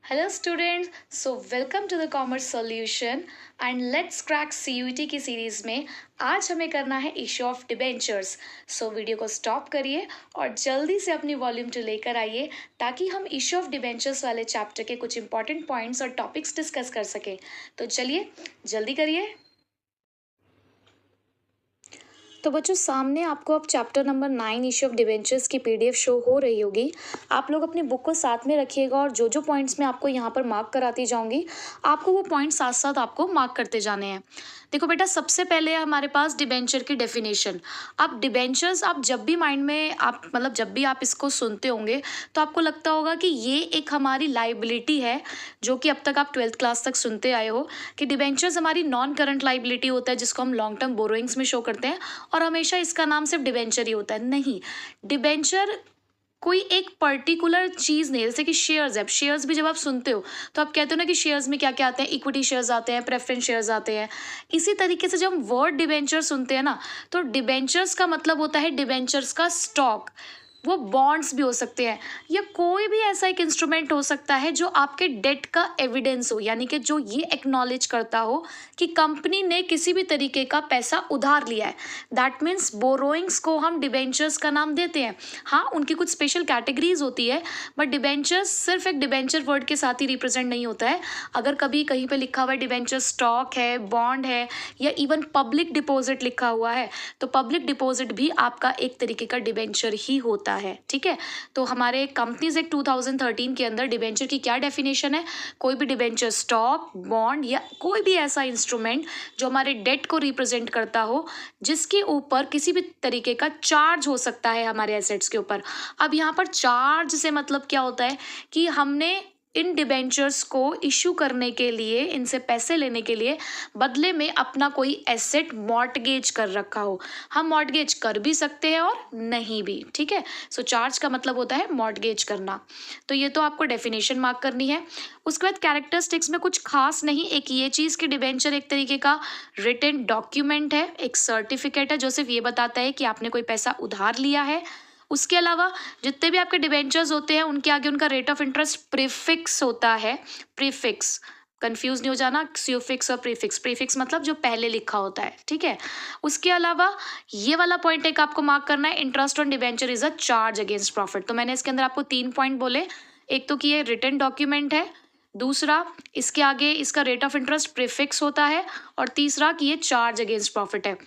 Hello students, so welcome to the commerce solution and let's crack CUET की series में आज हमें करना है issue of debentures. So video को स्टॉप करिए और जल्दी से अपनी वॉल्यूम 2 लेकर आइए ताकि हम इशू ऑफ डिबेंचर्स वाले चैप्टर के कुछ इंपॉर्टेंट पॉइंट्स और टॉपिक्स डिस्कस कर सकें। तो चलिए जल्दी करिए। तो बच्चों, सामने आपको अब chapter number 9 issue of debentures की पीडीएफ शो हो रही होगी। आप लोग अपनी बुक को साथ में रखिएगा और जो जो पॉइंट्स मैं आपको यहाँ पर मार्क कराती जाऊँगी आपको वो पॉइंट साथ साथ आपको मार्क करते जाने हैं। देखो बेटा, सबसे पहले हमारे पास डिबेंचर की डेफिनेशन। अब डिबेंचर्स आप जब भी माइंड में आप जब भी आप इसको सुनते होंगे तो आपको लगता होगा कि ये एक हमारी लाइबिलिटी है, जो कि अब तक आप 12th क्लास तक सुनते आए हो कि डिबेंचर्स हमारी नॉन करंट लाइबिलिटी होता है जिसको हम लॉन्ग टर्म बोरोइंग्स में शो करते हैं और हमेशा इसका नाम सिर्फ डिबेंचर ही होता है। नहीं, डिबेंचर कोई एक पर्टिकुलर चीज़ नहीं। जैसे कि शेयर्स है, शेयर्स भी जब आप सुनते हो तो आप कहते हो ना कि शेयर्स में क्या क्या आते हैं, इक्विटी शेयर्स आते हैं, प्रेफरेंस शेयर्स आते हैं। इसी तरीके से जब हम वर्ड डिबेंचर सुनते हैं ना तो डिबेंचर्स का मतलब होता है डिबेंचर्स का स्टॉक। वो बॉन्ड्स भी हो सकते हैं या कोई भी ऐसा एक इंस्ट्रूमेंट हो सकता है जो आपके डेट का एविडेंस हो, यानी कि जो ये एक्नॉलेज करता हो कि कंपनी ने किसी भी तरीके का पैसा उधार लिया है। दैट मीन्स बोरोइंग्स को हम डिबेंचर्स का नाम देते हैं। हाँ, उनकी कुछ स्पेशल कैटेगरीज होती है, बट डिबेंचर्स सिर्फ एक डिबेंचर वर्ड के साथ ही रिप्रेजेंट नहीं होता है। अगर कभी कहीं पे लिखा हुआ है डिबेंचर स्टॉक है, बॉन्ड है या इवन पब्लिक डिपॉजिट लिखा हुआ है तो पब्लिक डिपॉजिट भी आपका एक तरीके का डिबेंचर ही होता है। ठीक है, तो हमारे कंपनीज एक्ट 2013 के अंदर डिबेंचर की क्या डेफिनेशन है? कोई भी डिबेंचर स्टॉक, बॉन्ड या कोई भी ऐसा इंस्ट्रूमेंट जो हमारे डेट को रिप्रेजेंट करता हो जिसके ऊपर किसी भी तरीके का चार्ज हो सकता है हमारे एसेट्स के ऊपर। अब यहाँ पर चार्ज से मतलब क्या होता है कि हमने इन डिबेंचर्स को इशू करने के लिए, इनसे पैसे लेने के लिए बदले में अपना कोई एसेट मॉर्टगेज कर रखा हो। हम मॉर्टगेज कर भी सकते हैं और नहीं भी। ठीक है, सो चार्ज का मतलब होता है मॉर्टगेज करना। तो ये तो आपको डेफिनेशन मार्क करनी है। उसके बाद कैरेक्टरिस्टिक्स में कुछ खास नहीं, एक ये चीज़ कि डिबेंचर एक तरीके का रिटन डॉक्यूमेंट है, एक सर्टिफिकेट है जो सिर्फ ये बताता है कि आपने कोई पैसा उधार लिया है। उसके अलावा जितने भी आपके डिबेंचर्स होते हैं उनके आगे उनका रेट ऑफ इंटरेस्ट प्रीफिक्स होता है। प्रीफिक्स, कंफ्यूज नहीं हो जाना, स्यूफिक्स और प्रीफिक्स। प्रीफिक्स मतलब जो पहले लिखा होता है। ठीक है, उसके अलावा ये वाला पॉइंट एक आपको मार्क करना है, interest on debenture is a charge against profit. तो मैंने इसके अंदर आपको 3 पॉइंट बोले। एक तो कि ये रिटन डॉक्यूमेंट है, दूसरा इसके आगे इसका रेट ऑफ इंटरेस्ट प्रीफिक्स होता है, और तीसरा कि ये चार्ज अगेंस्ट प्रॉफिट है।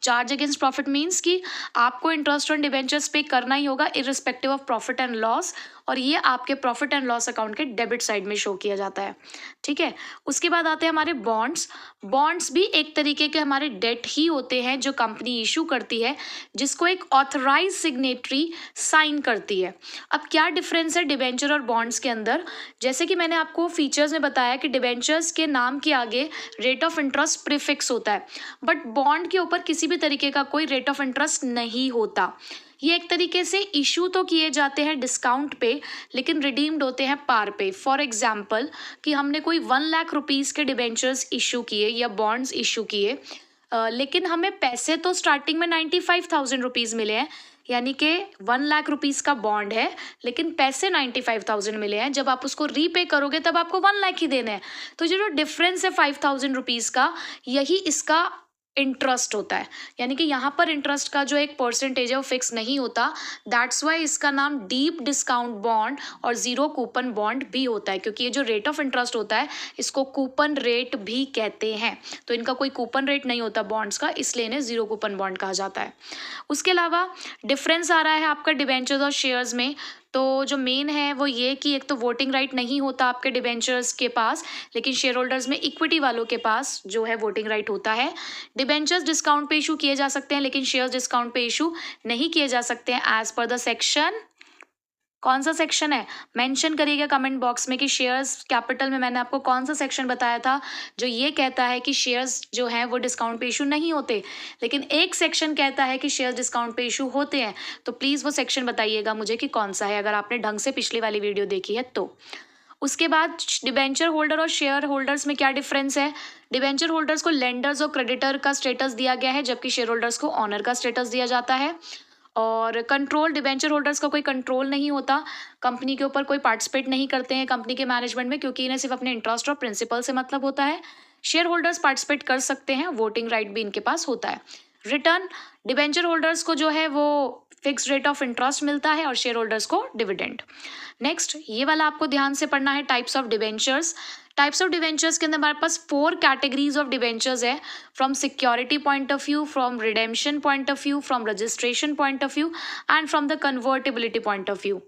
चार्ज अगेंस्ट प्रॉफिट मीन्स कि आपको इंटरेस्ट ऑन डिबेंचर्स पे करना ही होगा irrespective of profit and loss, और ये आपके प्रॉफिट एंड लॉस अकाउंट के डेबिट साइड में शो किया जाता है। ठीक है, उसके बाद आते हैं हमारे बॉन्ड्स। बॉन्ड्स भी एक तरीके के हमारे डेट ही होते हैं जो कंपनी इशू करती है, जिसको एक ऑथराइज सिग्नेटरी साइन करती है। अब क्या डिफरेंस है डिबेंचर और बॉन्ड्स के अंदर? जैसे कि मैंने आपको फीचर्स में बताया कि डिबेंचर्स के नाम के आगे रेट ऑफ इंटरेस्ट प्रीफिक्स होता है, बट बॉन्ड के ऊपर किसी भी तरीके का कोई रेट ऑफ इंटरेस्ट नहीं होता। ये एक तरीके से इशू तो किए जाते हैं डिस्काउंट पे, लेकिन रिडीम्ड होते हैं पार पे। फॉर एग्जाम्पल कि हमने कोई 1 लाख रुपीज़ के डिबेंचर्स इशू किए या बॉन्ड्स इशू किए, लेकिन हमें पैसे तो स्टार्टिंग में 95,000 रुपीज़ मिले हैं, यानी कि 1 लाख रुपीज़ का बॉन्ड है लेकिन पैसे 95,000 मिले हैं। जब आप उसको रीपे करोगे तब आपको 1 लाख ही देने हैं। तो जो डिफरेंस है 5,000 रुपीज़ का, यही इसका इंटरेस्ट होता है। यानी कि यहाँ पर इंटरेस्ट का जो एक परसेंटेज है वो फिक्स नहीं होता। दैट्स वाई इसका नाम डीप डिस्काउंट बॉन्ड और जीरो कूपन बॉन्ड भी होता है, क्योंकि ये जो रेट ऑफ इंटरेस्ट होता है इसको कूपन रेट भी कहते हैं। तो इनका कोई कूपन रेट नहीं होता बॉन्ड्स का, इसलिए इन्हें जीरो कूपन बॉन्ड कहा जाता है। उसके अलावा डिफरेंस आ रहा है आपका डिबेंचर्स और शेयर्स में। तो जो मेन है वो ये कि एक तो वोटिंग राइट नहीं होता आपके डिबेंचर्स के पास, लेकिन शेयर होल्डर्स में इक्विटी वालों के पास जो है वोटिंग राइट होता है। डिबेंचर्स डिस्काउंट पे इशू किए जा सकते हैं, लेकिन शेयर्स डिस्काउंट पे इशू नहीं किए जा सकते हैं एज पर द सेक्शन। कौन सा सेक्शन है मेंशन करिएगा कमेंट बॉक्स में कि शेयर्स कैपिटल में मैंने आपको कौन सा सेक्शन बताया था जो ये कहता है कि शेयर्स जो हैं वो डिस्काउंट पे इशू नहीं होते, लेकिन एक सेक्शन कहता है कि शेयर्स डिस्काउंट पे इशू होते हैं। तो प्लीज़ वो सेक्शन बताइएगा मुझे कि कौन सा है, अगर आपने ढंग से पिछली वाली वीडियो देखी है तो। उसके बाद डिबेंचर होल्डर और शेयर होल्डर्स में क्या डिफरेंस है? डिबेंचर होल्डर्स को लेंडर्स और क्रेडिटर का स्टेटस दिया गया है, जबकि शेयर होल्डर्स को ऑनर का स्टेटस दिया जाता है। और कंट्रोल, डिबेंचर होल्डर्स का कोई कंट्रोल नहीं होता, कंपनी के ऊपर कोई पार्टिसिपेट नहीं करते हैं कंपनी के मैनेजमेंट में, क्योंकि इन्हें सिर्फ अपने इंटरेस्ट और प्रिंसिपल से मतलब होता है। शेयर होल्डर्स पार्टिसिपेट कर सकते हैं, वोटिंग राइट भी इनके पास होता है। रिटर्न, डिबेंचर होल्डर्स को जो है वो फिक्स रेट ऑफ इंटरेस्ट मिलता है और शेयर होल्डर्स को डिविडेंड। नेक्स्ट, ये वाला आपको ध्यान से पढ़ना है, types of debentures. Types of debentures के अंदर हमारे पास 4 कैटेगरीज ऑफ डिबेंचर्स है, from security point of view, from redemption point of view, from registration point of view and from the convertibility point of view.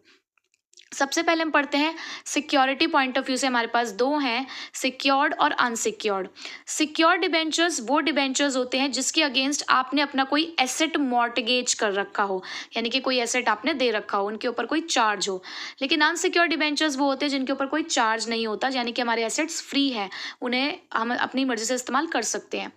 सबसे पहले हम पढ़ते हैं security point of view से, हमारे पास 2 हैं, सिक्योर्ड और अनसिक्योर्ड। सिक्योर्ड डिबेंचर्स वो डिबेंचर्स होते हैं जिसके अगेंस्ट आपने अपना कोई एसेट मॉर्टगेज कर रखा हो, यानी कि कोई एसेट आपने दे रखा हो, उनके ऊपर कोई चार्ज हो। लेकिन अनसिक्योर्ड डिबेंचर्स वो होते हैं जिनके ऊपर कोई चार्ज नहीं होता, यानी कि हमारे एसेट्स फ्री हैं, उन्हें हम अपनी मर्जी से इस्तेमाल कर सकते हैं।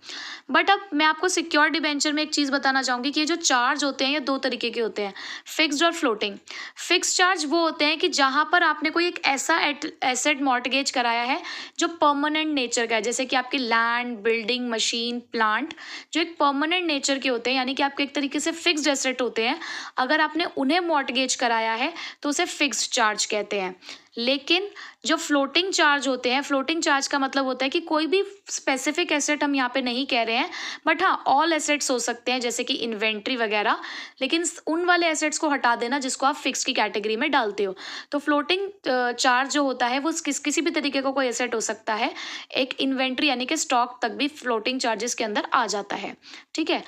बट अब मैं आपको सिक्योर्ड डिबेंचर में एक चीज़ बताना चाहूँगी कि ये जो चार्ज होते हैं ये 2 तरीके के होते हैं, फिक्स्ड और फ्लोटिंग। फिक्स चार्ज वो होते हैं कि जहां पर आपने कोई एक ऐसा एसेट मॉर्टगेज कराया है जो परमानेंट नेचर का है, जैसे कि आपकी लैंड, बिल्डिंग, मशीन, प्लांट, जो एक परमानेंट नेचर के होते हैं, यानी कि आपके एक तरीके से फिक्स्ड एसेट होते हैं। अगर आपने उन्हें मॉर्टगेज कराया है तो उसे फिक्स्ड चार्ज कहते हैं। लेकिन जो फ्लोटिंग चार्ज होते हैं, फ्लोटिंग चार्ज का मतलब होता है कि कोई भी स्पेसिफिक एसेट हम यहाँ पे नहीं कह रहे हैं, बट हाँ ऑल एसेट्स हो सकते हैं, जैसे कि इन्वेंट्री वगैरह, लेकिन उन वाले एसेट्स को हटा देना जिसको आप फिक्स की कैटेगरी में डालते हो। तो फ्लोटिंग चार्ज जो होता है वो किसी भी तरीके का कोई एसेट हो सकता है, एक इन्वेंट्री यानी कि स्टॉक तक भी फ्लोटिंग चार्जेस के अंदर आ जाता है। ठीक है,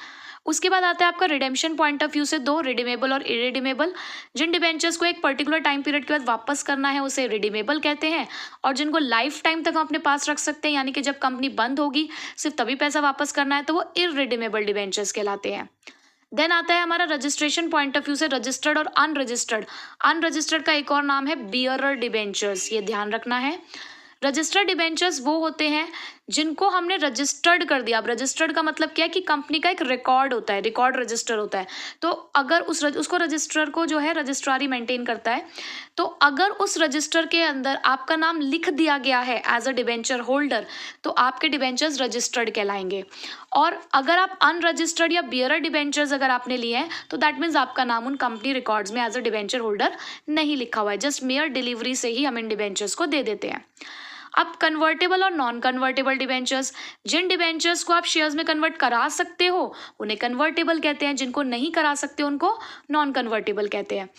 उसके बाद आता है आपका रिडेम्पशन पॉइंट ऑफ व्यू से 2, रिडीमेबल और इरिडीमेबल। जिन डिबेंचर्स को एक पर्टिकुलर टाइम पीरियड के बाद वापस करना है उसे रिडीमेबल कहते हैं, और जिनको लाइफ टाइम तक हम अपने पास रख सकते हैं, यानी कि जब कंपनी बंद होगी सिर्फ तभी पैसा वापस करना है, तो वो इरिडीमेबल डिबेंचर्स कहलाते हैं। देन आता है हमारा रजिस्ट्रेशन पॉइंट ऑफ व्यू से रजिस्टर्ड और अनरजिस्टर्ड। अनरजिस्टर्ड का एक और नाम है बियरर डिबेंचर्स, ये ध्यान रखना है। रजिस्टर्ड डिबेंचर्स वो होते हैं जिनको हमने रजिस्टर्ड कर दिया। अब रजिस्टर्ड का मतलब क्या है कि कंपनी का एक रिकॉर्ड होता है, रिकॉर्ड रजिस्टर होता है, तो अगर उसको रजिस्टर को जो है रजिस्ट्रार ही मेंटेन करता है, तो अगर उस रजिस्टर के अंदर आपका नाम लिख दिया गया है एज अ डिबेंचर होल्डर, तो आपके डिबेंचर्स रजिस्टर्ड कहलाएंगे। और अगर आप अनरजिस्टर्ड या बियरर डिबेंचर्स अगर आपने लिए हैं, तो दैट मीन्स आपका नाम उन कंपनी रिकॉर्ड्स में एज अ डिबेंचर होल्डर नहीं लिखा हुआ है, जस्ट मेयर डिलीवरी से ही हम इन डिबेंचर्स को दे देते हैं। अब कन्वर्टेबल और नॉन कन्वर्टेबल डिबेंचर्स, जिन डिबेंचर्स को आप शेयर्स में कन्वर्ट करा सकते हो उन्हें कन्वर्टेबल कहते हैं, जिनको नहीं करा सकते उनको नॉन कन्वर्टेबल कहते हैं।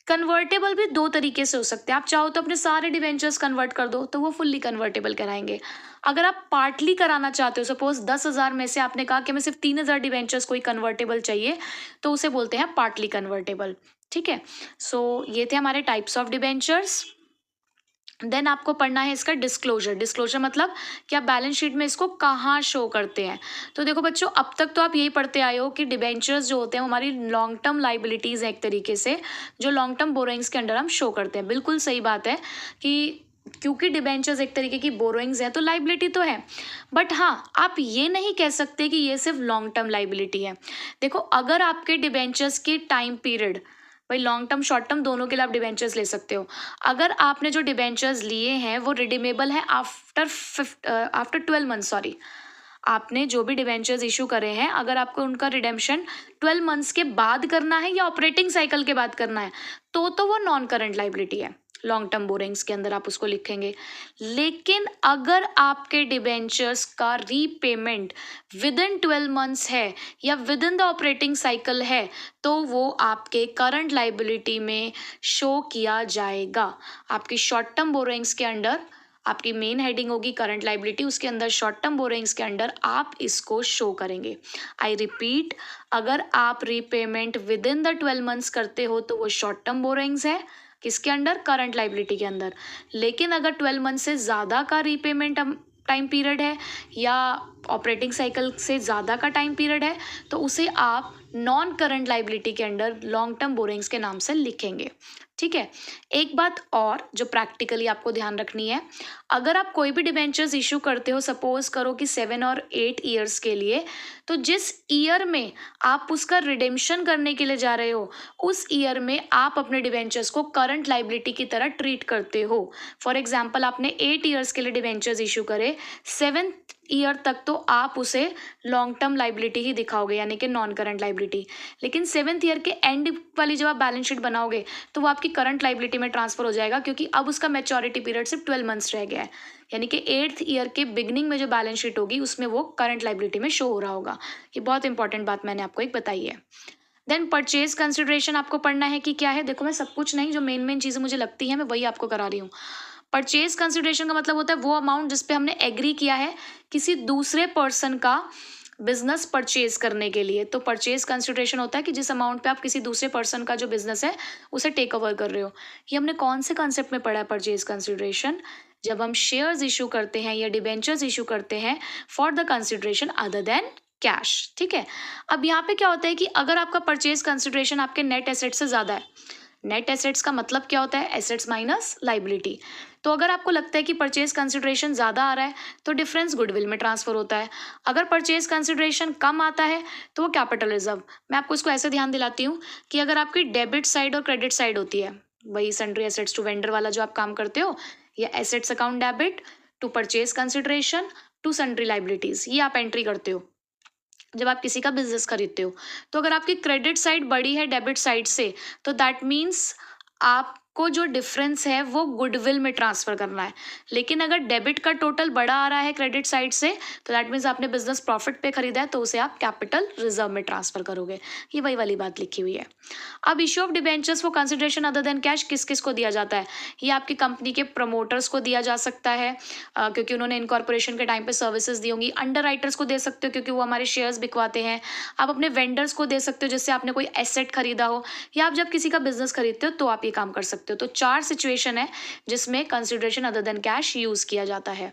कन्वर्टेबल भी 2 तरीके से हो सकते हैं, आप चाहो तो अपने सारे डिबेंचर्स कन्वर्ट कर दो तो वो फुल्ली कन्वर्टेबल कराएंगे। अगर आप पार्टली कराना चाहते हो, सपोज 10,000 में से आपने कहा कि हमें सिर्फ 3,000 डिबेंचर्स कोई कन्वर्टेबल चाहिए, तो उसे बोलते हैं पार्टली कन्वर्टेबल। ठीक है, सो ये थे हमारे टाइप्स ऑफ डिबेंचर्स। देन आपको पढ़ना है इसका डिस्क्लोजर। डिस्क्लोजर मतलब कि आप बैलेंस शीट में इसको कहाँ शो करते हैं। तो देखो बच्चों, अब तक तो आप यही पढ़ते आए हो कि डिबेंचर्स जो होते हैं वो हमारी लॉन्ग टर्म लाइबिलिटीज़ हैं एक तरीके से, जो लॉन्ग टर्म बोरोइंग्स के अंडर हम शो करते हैं। बिल्कुल सही बात है कि क्योंकि डिबेंचर्स एक तरीके की बोरोइंग्स है तो लाइबिलिटी तो है, बट हाँ आप ये नहीं कह सकते कि ये सिर्फ लॉन्ग टर्म लाइबिलिटी है। देखो, अगर आपके डिबेंचर्स की टाइम पीरियड, भाई लॉन्ग टर्म शॉर्ट टर्म दोनों के लिए आप डिबेंचर्स ले सकते हो, अगर आपने जो डिबेंचर्स लिए हैं वो रिडीमेबल है आफ्टर 12 मंथ, सॉरी, आपने जो भी डिबेंचर्स इशू करे हैं अगर आपको उनका रिडेम्पशन 12 मंथ्स के बाद करना है या ऑपरेटिंग साइकिल के बाद करना है, तो वो नॉन करंट लाइबिलिटी है, लॉन्ग टर्म बोरिंग्स के अंदर आप उसको लिखेंगे। लेकिन अगर आपके डिबेंचर्स का रीपेमेंट विद इन 12 मंथ्स है या with in the operating cycle है, तो वो आपके करंट लाइबिलिटी में शो किया जाएगा। आपकी शॉर्ट टर्म बोरिंग्स के अंडर आपकी मेन हेडिंग होगी करंट लाइबिलिटी, उसके अंदर शॉर्ट टर्म बोरिंग्स के अंडर आप इसको शो करेंगे। आई रिपीट, अगर आप repayment with in the 12 months करते हो तो वो शॉर्ट टर्म बोरिंग्स है, किसके अंडर, करंट लाइबिलिटी के अंदर। लेकिन अगर 12 मंथ से ज़्यादा का रीपेमेंट टाइम पीरियड है या ऑपरेटिंग साइकिल से ज़्यादा का टाइम पीरियड है, तो उसे आप नॉन करंट लाइबिलिटी के अंडर लॉन्ग टर्म बोरिंग्स के नाम से लिखेंगे। ठीक है, एक बात और जो प्रैक्टिकली आपको ध्यान रखनी है, अगर आप कोई भी डिबेंचर्स इशू करते हो, सपोज करो कि 7 और 8 ईयर्स के लिए, तो जिस ईयर में आप उसका रिडेम्पशन करने के लिए जा रहे हो उस ईयर में आप अपने डिबेंचर्स को करंट लाइबिलिटी की तरह ट्रीट करते हो। फॉर एग्जाम्पल, आपने 8 ईयर्स के लिए डिबेंचर्स इशू करे, 7th ईयर तक तो आप उसे लॉन्ग टर्म लाइबिलिटी ही दिखाओगे, यानी कि नॉन करंट लाइबिलिटी। लेकिन 7th ईयर के एंड वाली जब आप बैलेंस शीट बनाओगे तो वो आपकी करंट लाइबिलिटी में ट्रांसफर हो जाएगा, क्योंकि अब उसका मैच्योरिटी पीरियड सिर्फ 12 मंथ्स रह गया है। यानी कि 8th ईयर के बिगनिंग में जो बैलेंस शीट होगी उसमें वो करंट लाइबिलिटी में शो हो रहा होगा। ये बहुत इंपॉर्टेंट बात मैंने आपको एक बताई है। देन परचेज कंसिडरेशन आपको पढ़ना है कि क्या है। देखो, मैं सब कुछ नहीं, जो मेन चीज़ें मुझे लगती हैं मैं वही आपको करा रही हूँ। परचेज कंसिडरेशन का मतलब होता है वो अमाउंट जिस पे हमने एग्री किया है किसी दूसरे पर्सन का बिजनेस परचेज करने के लिए। तो परचेज कंसिडरेशन होता है कि जिस अमाउंट पे आप किसी दूसरे पर्सन का जो बिजनेस है उसे टेक ओवर कर रहे हो। ये हमने कौन से कॉन्सेप्ट में पढ़ा है परचेज कंसिडरेशन? जब हम शेयर्स इशू करते हैं या डिबेंचर्स इशू करते हैं for the consideration other than cash. ठीक है। अब यहाँ पे क्या होता है कि अगर आपका परचेज कंसिडरेशन आपके नेट एसेट से ज़्यादा है, नेट एसेट्स का मतलब क्या होता है? Assets minus liability. तो अगर आपको लगता है कि परचेज कंसिडरेशन ज़्यादा आ रहा है तो डिफरेंस गुडविल में ट्रांसफर होता है। अगर परचेज कंसिडरेशन कम आता है तो वो कैपिटल रिजर्व। मैं आपको इसको ऐसे ध्यान दिलाती हूँ कि अगर आपकी डेबिट साइड और क्रेडिट साइड होती है, वही सन्ड्री एसेट्स टू वेंडर वाला जो आप काम करते हो, या assets account debit to purchase consideration to sundry liabilities, ये आप एंट्री करते हो जब आप किसी का बिजनेस खरीदते हो। तो अगर आपकी क्रेडिट साइड बड़ी है डेबिट साइड से तो दैट मीन्स आपको जो डिफरेंस है वो गुडविल में ट्रांसफर करना है। लेकिन अगर डेबिट का टोटल बड़ा आ रहा है क्रेडिट साइड से तो दैट मीन्स आपने बिजनेस प्रॉफिट पे खरीदा है तो उसे आप कैपिटल रिजर्व में ट्रांसफर करोगे। ये वही वाली बात लिखी हुई है। अब issue of debentures for consideration other than cash किस किस को दिया जाता है? ये आपकी कंपनी के प्रमोटर्स को दिया जा सकता है क्योंकि उन्होंने इनकॉर्पोरेशन के टाइम पे सर्विसेज दी होंगी। अंडर राइटर्स को दे सकते हो क्योंकि वो हमारे शेयर्स बिकवाते हैं। आप अपने वेंडर्स को दे सकते हो जिससे आपने कोई एसेट खरीदा हो, या आप जब किसी का बिजनेस खरीदते हो तो आप ये काम कर सकते हो। तो 4 सिचुएशन है जिसमें consideration other than cash use किया जाता है।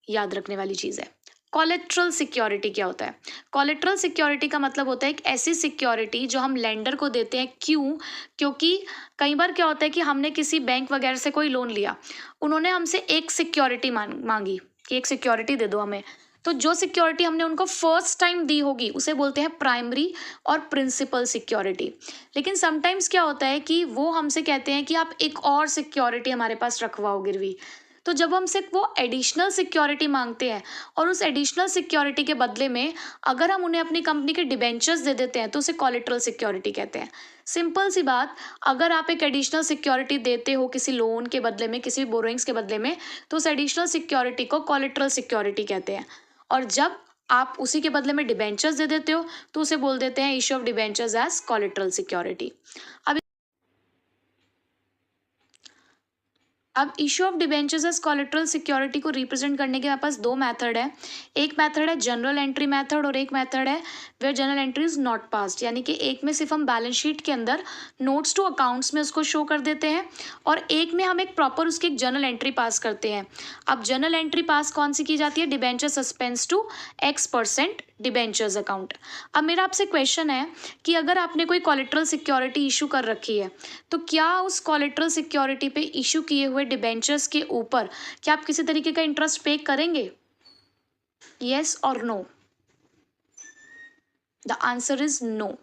याद रखने वाली चीज़ है। कोलेट्रल सिक्योरिटी क्या होता है? कोलेट्रल सिक्योरिटी का मतलब होता है एक ऐसी सिक्योरिटी जो हम लेंडर को देते हैं। क्यों? क्योंकि कई बार क्या होता है कि हमने किसी बैंक वगैरह से कोई लोन लिया, उन्होंने हमसे एक सिक्योरिटी मांगी कि एक सिक्योरिटी दे दो हमें। तो जो सिक्योरिटी हमने उनको फर्स्ट टाइम दी होगी उसे बोलते हैं प्राइमरी और प्रिंसिपल सिक्योरिटी। लेकिन समटाइम्स क्या होता है कि वो हमसे कहते हैं कि आप एक और सिक्योरिटी हमारे पास रखवाओ गिरवी। तो जब हमसे वो एडिशनल सिक्योरिटी मांगते हैं और उस एडिशनल सिक्योरिटी के बदले में अगर हम उन्हें अपनी कंपनी के डिबेंचर्स दे देते हैं तो उसे कोलेट्रल सिक्योरिटी कहते हैं। सिंपल सी बात, अगर आप एक एडिशनल सिक्योरिटी देते हो किसी लोन के बदले में, किसी बोरोइंग्स के बदले में, तो उस एडिशनल सिक्योरिटी को कोलेट्रल सिक्योरिटी कहते हैं। और जब आप उसी के बदले में डिबेंचर्स दे देते हो तो उसे बोल देते हैं issue of debentures as collateral security. अब issue of debentures as collateral security को रिप्रेजेंट करने के हमारे पास 2 मेथड है। एक मेथड है जनरल एंट्री मेथड और एक मेथड है where journal entry is not passed. यानी कि एक में सिर्फ हम बैलेंस शीट के अंदर नोट्स टू अकाउंट्स में उसको शो कर देते हैं और एक में हम एक प्रॉपर उसकी एक जनरल एंट्री पास करते हैं। अब जनरल एंट्री पास कौन सी की जाती है? Debenture suspense to X% debentures account. अब मेरा आपसे क्वेश्चन है कि अगर आपने कोई कोलेट्रल सिक्योरिटी इशू कर रखी है तो क्या उस कोलेट्रल सिक्योरिटी पे इशू किए हुए डिबेंचर्स के ऊपर क्या आप किसी तरीके का इंटरेस्ट पे करेंगे? यस और no? The answer is no,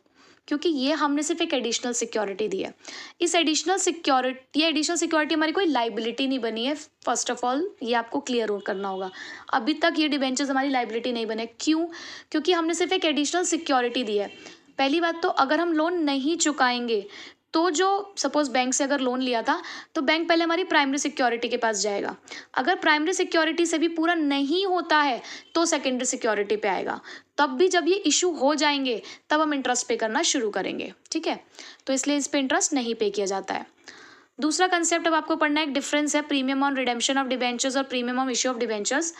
क्योंकि ये हमने सिर्फ एक एडिशनल सिक्योरिटी दी है। इस एडिशनल सिक्योरिटी हमारी कोई लाइबिलिटी नहीं बनी है। फर्स्ट ऑफ ऑल ये आपको क्लियर करना होगा। अभी तक ये डिबेंचर्स हमारी लाइबिलिटी नहीं बने। क्यों? क्योंकि हमने सिर्फ एक एडिशनल सिक्योरिटी दी है। पहली बात तो अगर हम लोन नहीं चुकाएंगे तो जो सपोज बैंक से अगर लोन लिया था तो बैंक पहले हमारी प्राइमरी सिक्योरिटी के पास जाएगा। अगर प्राइमरी सिक्योरिटी से भी पूरा नहीं होता है तो सेकेंडरी सिक्योरिटी पे आएगा। तब भी जब ये इशू हो जाएंगे तब हम इंटरेस्ट पे करना शुरू करेंगे। ठीक है, तो इसलिए इस पे इंटरेस्ट नहीं पे किया जाता है। दूसरा कंसेप्ट अब आपको पढ़ना है, एक डिफरेंस है premium on redemption of debentures और premium on issue of debentures.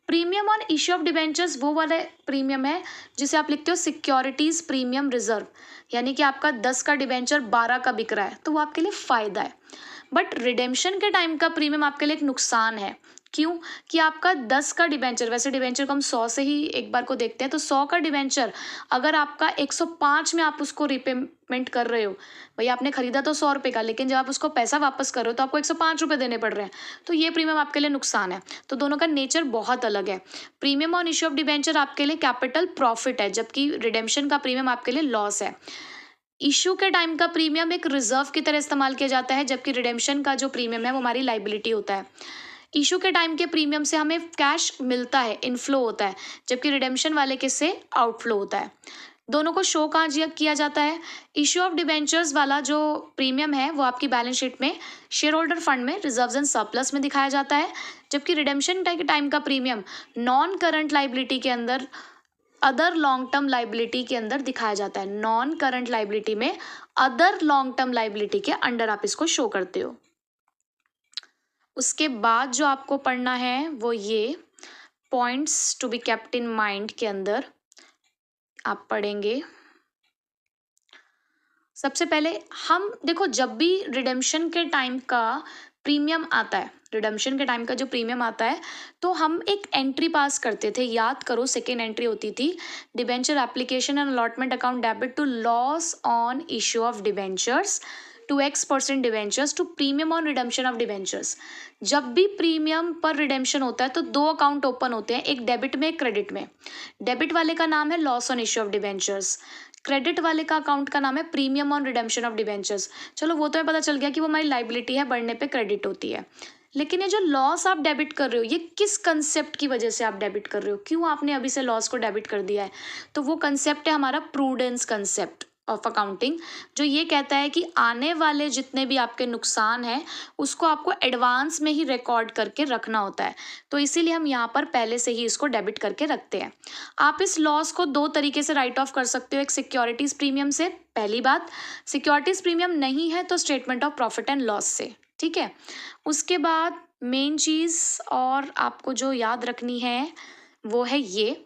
Premium on issue of debentures वो वाला प्रीमियम है जिसे आप लिखते हो सिक्योरिटीज प्रीमियम रिजर्व। यानी कि आपका 10 का डिबेंचर 12 का बिक रहा है तो वो आपके लिए फ़ायदा है। बट रिडेम्पशन के टाइम का प्रीमियम आपके लिए एक नुकसान है। क्यों? कि आपका 10 का डिबेंचर, वैसे डिबेंचर को हम 100 से ही एक बार को देखते हैं, तो 100 का डिबेंचर अगर आपका 105 में आप उसको रिपेमेंट कर रहे हो, भाई आपने खरीदा तो 100 रुपये का, लेकिन जब आप उसको पैसा वापस कर रहे हो तो आपको 105 रुपये देने पड़ रहे हैं, तो ये प्रीमियम आपके लिए नुकसान है। तो दोनों का नेचर बहुत अलग है। Premium on issue of debenture आपके लिए कैपिटल प्रॉफिट है, जबकि रिडेम्पशन का प्रीमियम आपके लिए लॉस है। इशू के टाइम का प्रीमियम एक रिजर्व की तरह इस्तेमाल किया जाता है, जबकि रिडेम्पशन का जो प्रीमियम है वो हमारी लाइबिलिटी होता है। इशू के टाइम के प्रीमियम से हमें कैश मिलता है, इनफ्लो होता है, जबकि रिडेम्पशन वाले के से आउटफ्लो होता है। दोनों को शो कहाँ किया जाता है? इश्यू ऑफ डिबेंचर्स वाला जो प्रीमियम है वो आपकी बैलेंस शीट में शेयर होल्डर फंड में रिजर्व्स एंड सरप्लस में दिखाया जाता है, जबकि रिडेम्पशन टाइम का प्रीमियम नॉन करंट लाइबिलिटी के अंदर, अदर लॉन्ग टर्म लाइबिलिटी के अंदर दिखाया जाता है। नॉन करंट लाइबिलिटी में अदर लॉन्ग टर्म लाइबिलिटी के अंडर आप इसको शो करते हो। उसके बाद जो आपको पढ़ना है वो ये points to be kept in mind के अंदर आप पढ़ेंगे। सबसे पहले हम देखो, जब भी रिडेम्पशन के टाइम का प्रीमियम आता है, रिडेम्पशन के टाइम का जो प्रीमियम आता है, तो हम एक एंट्री पास करते थे। याद करो, सेकेंड एंट्री होती थी, debenture application and allotment account debit to loss on issue of debentures to X% debentures to premium on redemption of debentures. जब भी प्रीमियम पर रिडेम्पशन होता है तो दो अकाउंट ओपन होते हैं, एक डेबिट में, एक क्रेडिट में। डेबिट वाले का नाम है loss on issue of debentures, credit वाले का अकाउंट का नाम है premium on redemption of debentures. चलो वो तो हमें पता चल गया कि वो हमारी लाइबिलिटी है, बढ़ने पे क्रेडिट होती है। लेकिन ये जो लॉस आप डेबिट कर रहे हो, ये किस कंसेप्ट की वजह से आप डेबिट कर रहे हो? क्यों आपने अभी से लॉस को डेबिट कर दिया है? तो वो कंसेप्ट है हमारा प्रूडेंस कंसेप्ट ऑफ अकाउंटिंग, जो ये कहता है कि आने वाले जितने भी आपके नुकसान हैं उसको आपको एडवांस में ही रिकॉर्ड करके रखना होता है। तो इसीलिए हम यहाँ पर पहले से ही इसको डेबिट करके रखते हैं। आप इस लॉस को दो तरीके से राइट ऑफ कर सकते हो, एक सिक्योरिटीज प्रीमियम से। पहली बात, सिक्योरिटीज प्रीमियम नहीं है तो statement of profit and loss से, ठीक है। उसके बाद मेन चीज़ और आपको जो याद रखनी है वो है ये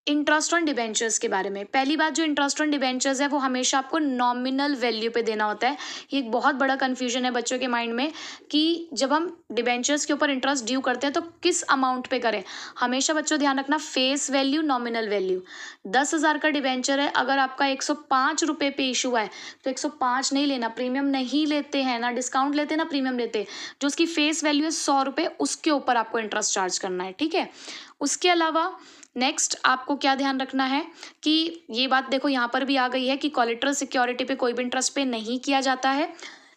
इंटरेस्ट ऑन डिबेंचर्स के बारे में। पहली बात, जो इंटरेस्ट ऑन डिबेंचर्स है वो हमेशा आपको नॉमिनल वैल्यू पे देना होता है। ये एक बहुत बड़ा कन्फ्यूजन है बच्चों के माइंड में कि जब हम डिबेंचर्स के ऊपर इंटरेस्ट ड्यू करते हैं तो किस अमाउंट पे करें। हमेशा बच्चों ध्यान रखना, फेस वैल्यू, नॉमिनल वैल्यू। 10,000 का डिबेंचर है, अगर आपका 105 रुपये पे इशू है तो 105 नहीं लेना, प्रीमियम नहीं लेते हैं, ना डिस्काउंट लेते ना प्रीमियम लेते। जो उसकी फेस वैल्यू है 100 रुपये, उसके ऊपर आपको इंटरेस्ट चार्ज करना है, ठीक है। उसके अलावा नेक्स्ट आपको क्या ध्यान रखना है कि ये बात देखो यहाँ पर भी आ गई है कि कोलेटरल सिक्योरिटी पे कोई भी इंटरेस्ट पे नहीं किया जाता है।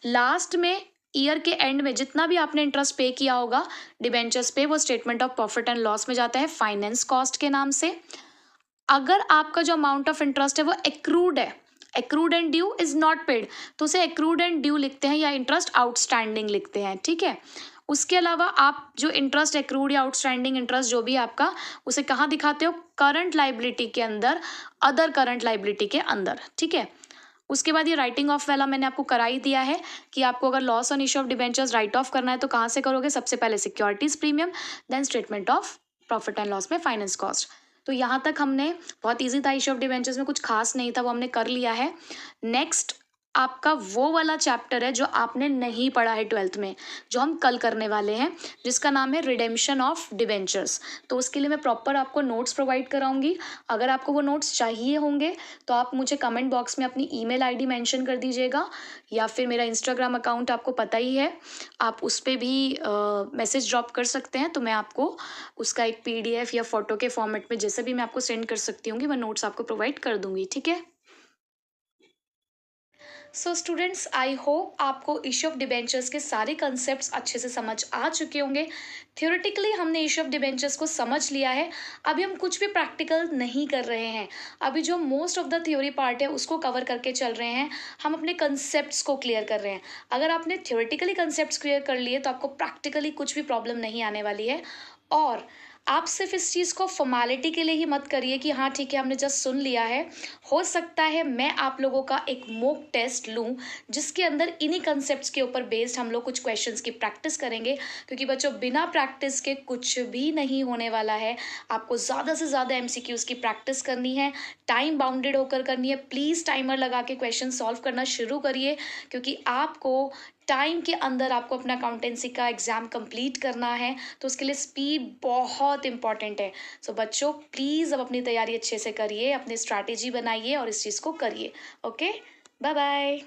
लास्ट में ईयर के एंड में जितना भी आपने इंटरेस्ट पे किया होगा डिबेंचर्स पे, वो statement of profit and loss में जाता है फाइनेंस कॉस्ट के नाम से। अगर आपका जो अमाउंट ऑफ इंटरेस्ट है वो एक्रूड है, accrued and due is not paid, तो उसे एक्रूड एंड ड्यू लिखते हैं या इंटरेस्ट आउटस्टैंडिंग लिखते हैं, ठीक है। उसके अलावा आप जो इंटरेस्ट एक्रूड या आउटस्टैंडिंग इंटरेस्ट जो भी आपका, उसे कहाँ दिखाते हो? करंट लाइबिलिटी के अंदर, अदर करंट लाइबिलिटी के अंदर, ठीक है। उसके बाद ये राइटिंग ऑफ वाला मैंने आपको करा ही दिया है कि आपको अगर loss on issue of debentures write off करना है तो कहाँ से करोगे? सबसे पहले securities premium, then statement of profit and loss में फाइनेंस कॉस्ट। तो यहाँ तक हमने, बहुत ईजी था, इश्यू ऑफ डिबेंचर्स में कुछ खास नहीं था, वो हमने कर लिया है। नेक्स्ट आपका वो वाला चैप्टर है जो आपने नहीं पढ़ा है 12th में, जो हम कल करने वाले हैं, जिसका नाम है रिडेम्पशन ऑफ डिबेंचर्स। तो उसके लिए मैं प्रॉपर आपको नोट्स प्रोवाइड कराऊंगी। अगर आपको वो नोट्स चाहिए होंगे तो आप मुझे कमेंट बॉक्स में अपनी ईमेल आईडी मेंशन कर दीजिएगा, या फिर मेरा इंस्टाग्राम अकाउंट आपको पता ही है, आप उस पर भी मैसेज ड्रॉप कर सकते हैं। तो मैं आपको उसका एक PDF या फोटो के फॉर्मेट में जैसे भी मैं आपको सेंड कर सकती हूँ, मैं नोट्स आपको प्रोवाइड कर दूंगी, ठीक है। सो स्टूडेंट्स, आई होप आपको इश्यू ऑफ डिबेंचर्स के सारे कंसेप्ट्स अच्छे से समझ आ चुके होंगे। थ्योरेटिकली हमने इश्यू ऑफ डिबेंचर्स को समझ लिया है, अभी हम कुछ भी प्रैक्टिकल नहीं कर रहे हैं। अभी जो most of the theory part है उसको कवर करके चल रहे हैं, हम अपने कंसेप्ट्स को क्लियर कर रहे हैं। अगर आपने थ्योरेटिकली कंसेप्ट्स क्लियर कर लिए तो आपको प्रैक्टिकली कुछ भी प्रॉब्लम नहीं आने वाली है। और आप सिर्फ इस चीज़ को फॉर्मेलिटी के लिए ही मत करिए कि हाँ ठीक है हमने जस्ट सुन लिया है। हो सकता है मैं आप लोगों का एक मॉक टेस्ट लूँ जिसके अंदर इन्हीं कंसेप्ट्स के ऊपर बेस्ड हम लोग कुछ क्वेश्चंस की प्रैक्टिस करेंगे, क्योंकि बच्चों बिना प्रैक्टिस के कुछ भी नहीं होने वाला है। आपको ज़्यादा से ज़्यादा MCQs की प्रैक्टिस करनी है, टाइम बाउंडेड होकर करनी है। प्लीज़ टाइमर लगा के क्वेश्चन सॉल्व करना शुरू करिए, क्योंकि आपको टाइम के अंदर आपको अपना अकाउंटेंसी का एग्ज़ाम कंप्लीट करना है, तो उसके लिए स्पीड बहुत इंपॉर्टेंट है। सो बच्चों प्लीज़ अब अपनी तैयारी अच्छे से करिए, अपनी स्ट्रैटेजी बनाइए और इस चीज़ को करिए। Okay, bye bye.